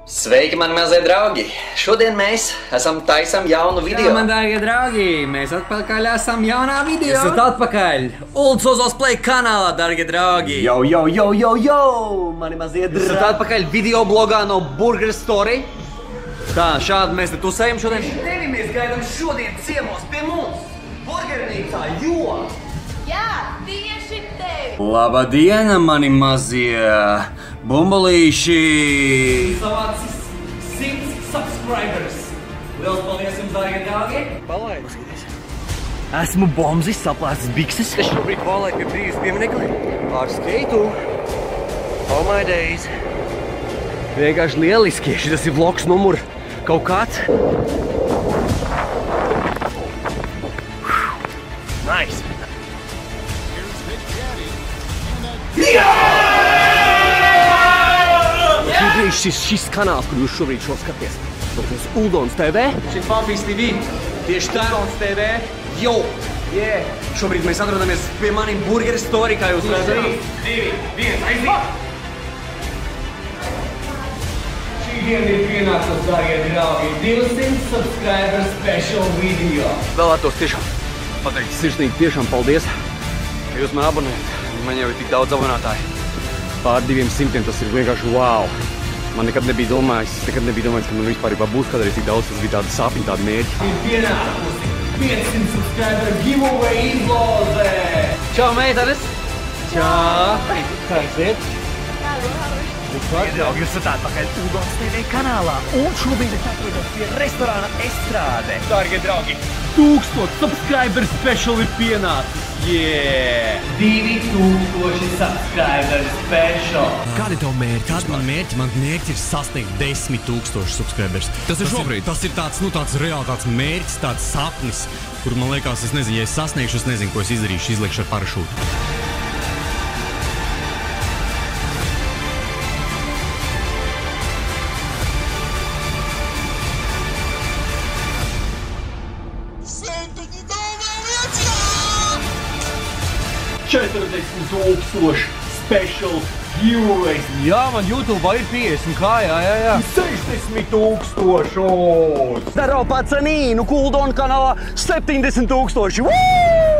Sveiki, mani mazie draugi! Šodien mēs taisam jaunu video. Jā, man dārgie draugi, mēs atpakaļ esam jaunā video. Esat atpakaļ Uldsozos Play kanālā, dārgie draugi. Yo! Mani mazie draugi. Esat atpakaļ video blogā no Burger Story. Tā, šādi mēs te tusējam šodien. Tevi mēs gaidām šodien ciemos pie mums. Burgernīcā, jo... Jā, tieši tevi. Labadiena, mani mazie bumbulīši. Savācis 100 subscribers. Liels paldies jums, dārgie draugi. Palaid. Esmu bombzis, saplēstas bikses. Es šobrīd valēju pie brīvas pieminekli. Ar skeitu. All my days. Vienkārši lieliski. Šitas ir vlogs numur kaut kāds. Nice. Šis kanāls, kur jūs šobrīd šo skaties, tas Uldons TV. Šī Pafijas TV. Tieši Tērons TV. Jo! Yeah. Šobrīd mēs atrodamies pie maniem Burger Story, kā jūs redzat. 3, 2, 1, aiziet! Šī diena ir pienākusi, dārgie draugi. 200 subscriber special video. Vēlētos tiešām pateikt sirsnīgi tiešām paldies, ka jūs man abonējat. Man jau ir tik daudz abonētāji. Pār 200, tas ir vienkārši wow. Man nekad nebija domājis, ka man vispārībā būs kādreiz tik daudz. Tas bija tāda sapņa, tāda mērķi. Ir pienākusi 500 subscriber giveaway izloze. Čau, meitanes! Čau! Kā iet? Jūs esat atpakaļ Uldons TV kanālā, un šobrīd es atrodos pie restorāna Estrāde. Dārgie draugi, 1000 subscriber special ir pienācis. Yeah! 2000 subscriber special. Kādi tev mērķi? Kāds man mērķi? Man mērķi ir sasniegt 10 000 subscribers. Tas ir šobrīd. Tas ir tāds, tāds reāli tāds mērķis, tāds sapnis, kur man liekas, es nezinu, ja es sasniegšu, es nezinu, ko es izdarīšu, izliekšu ar parašūtu. Special giveaways. Jā, man YouTube'ā ir 50 kā, jā. 60 000! Zdaro pacanīnu, Uldon kanālā 70 000! Woo!